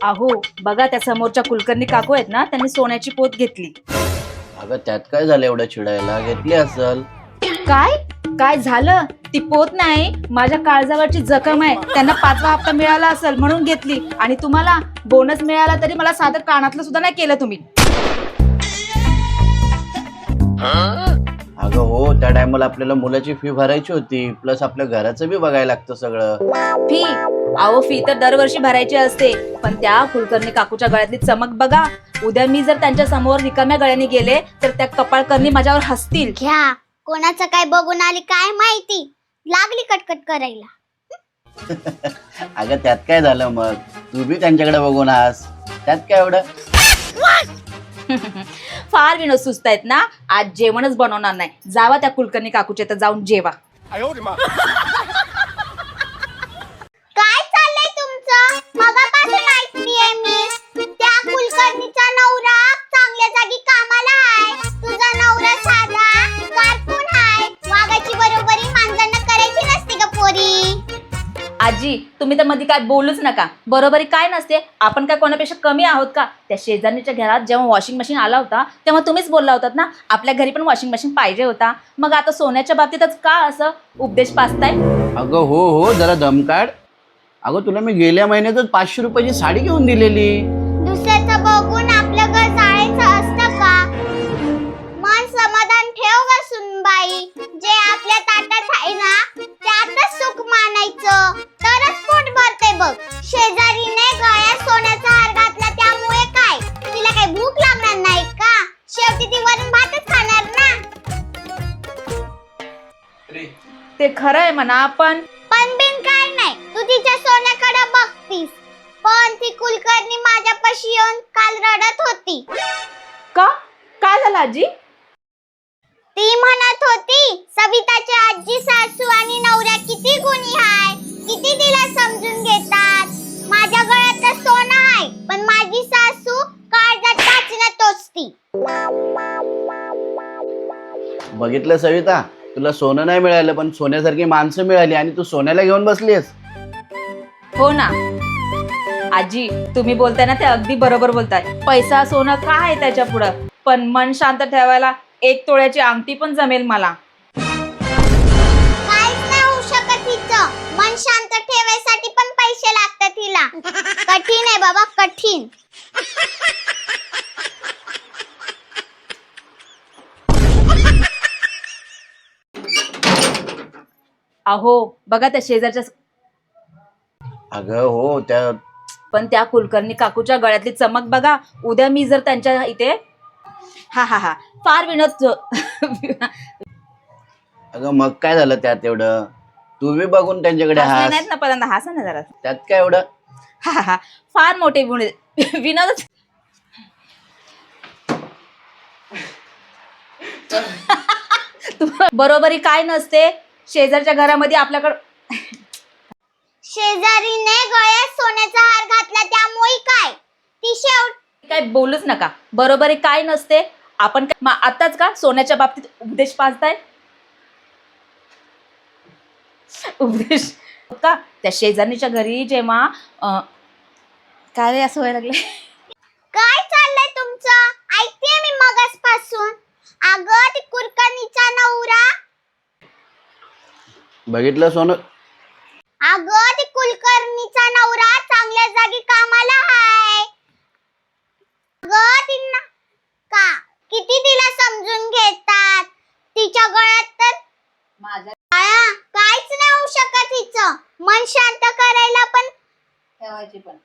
अहो बघा, त्या समोरच्या कुलकर्णी काकू आहेत ना, त्यांनी सोन्याची पोत घेतली. अगं त्यात काय झालं एवढं चिडायला? घेतली असल. काय काय झालं? ती पोत नाही, माझ्या काळजावरची जखम आहे. त्यांना 5वा हप्ता मिळाला असेल म्हणून घेतली. आणि तुम्हाला बोनस मिळाला तरी मला साधं कानातलं सुद्धा नाही केलं तुम्ही. अगं हो, त्या टायमाला आपल्याला मुलाची फी भरायची होती, प्लस आपल्या घराचं बी बघायला लागतं सगळं. फी? अहो फी तर दरवर्षी भरायची असते, पण त्या कुलकर्णी काकूच्या गळ्यातली चमक बघा. उद्या मी जर त्यांच्या समोर रिकाम्या गळ्याने गेले तर त्या कपाळकर्णी माझ्यावर हसतील. घ्या, कोणाचं काय बघून आली काय माहिती, लागली कटकट करायला. अगं त्यात काय झालं मग? तू बी त्यांच्याकडे बघून हास, त्यात काय एवढं? फार विनोद सुचत आहेत ना. आज जेवणच बनवणार नाही. जावा त्या कुलकर्णी काकूच्या तर जाऊन जेवा. काय चाललंय तुमचं? मगापासून ऐकतेय मी. त्या कुलकर्णीचा नवरा चांगल्या जागी कामाला आहे, तुझा नवरा साधा कारकून आहे. वागाची बरोबरी माणसांना करायची नसते का पोरी? आजी तुम्ही तर मध्ये काय बोलूच नका. बरोबरी काय नसते. आपण काय कोणापेक्षा कमी आहोत का? त्या शेजारणीच्या घरात जेव्हा वॉशिंग मशीन आला होता तेव्हा तुम्हीच बोलला होतात ना, आपल्या घरी पण वॉशिंग मशीन पाहिजे होता. मग आता सोन्याच्या बाबतीतच का असं उपदेश पाचताय? अगं हो हो, जरा दम काढ. अगं तुला मी गेल्या महिन्यातच 500 रुपयाची साडी घेऊन दिलेली. दुसऱ्याचं बघून आपलं घर जाळायचं असतं का? मन समाधान ठेव ग सुनबाई. जे आपल्या ताटात आहे ना त्यातच सुख मानायचं, तरच पोट भरते बघ. शेजारीने गळ्यात सोन्याचा हार घातला त्यामुळे काय तिला काही भूक लागणार नाही का? शेवटी ती वरून भातच खाणार ना. ते खरं आहे म्हणा, पण बिन काय नाही, तू तिच्या सोन्याकडे बघतीस, पण ती कुलकर्णी माझ्यापाशी येऊन काल रडत होती. का? काय झालं आजी? ती म्हणत होती सविताची आजी सासू आणि नवरा किती गुणी हाय, किती तिला समजून घेतात. माझ्या गळ्यात तर सोनं आहे, पण माझी सासू काळजात टाचणं टोचती. बघितलं सविता, तुला सोनं नाही मिळालं पण सोन्यासारखी माणसं मिळाली आणि तू सोन्याला घेऊन बसलीस. हो ना आजी, तुम्ही बोलताय ना ते अगदी बरोबर बोलताय. पैसा सोनं काय आहे त्याच्या पुढं, पण मन शांत ठेवायला 1 तोळ्याची अंगठी पण जमेल मला. काहीच नाही होऊ शकत हिचं. मन शांत ठेवायसाठी पण पैसे लागतात हिला. कठीण आहे बाबा, कठीण. अहो बघा त्या शेजारच्या, अगं हो, पण त्या कुलकर्णी काकूच्या गळ्यातली चमक बघा. उद्या मी जर त्यांच्या इथे हा हा हा फार विनोद. अगं मग काय झालं त्यात एवढं? तू बी बघून त्यांच्याकडे हसले हास, नाहीत ना पहिल्यांदा, हसा ना जरा. त्यात काय एवढं? हा हा हा फार मोठे विनोद. बरोबरी काय नसते. शेजारच्या घरामध्ये आपल्याकडं शेजारीने गळ्यात सोन्याचा हार घातला त्यामुळे काय ती काय बोलूच नका. बरोबरी काय नसते. आपण आताच का सोन्याच्या बाबतीत उपदेश पाचताय? उपदेश का? त्या शेजारणीच्या घरी जेव्हा काय रे असं व्हायला लागले? काय चाललंय तुमचं? ऐकतेय मी मगासपासून. अगं ती कुलकर्णीचा नवरा, बघितलं सोनं? अगं ती कुलकर्णीचा नवरा चांगल्या जागी कामाला आहे. अगं तिला का किती तिला समजून घेतात. तिच्या गळ्यात तर काहीच नाही होऊ शकत हिचं. मन शांत करायला पण ठेवायची पण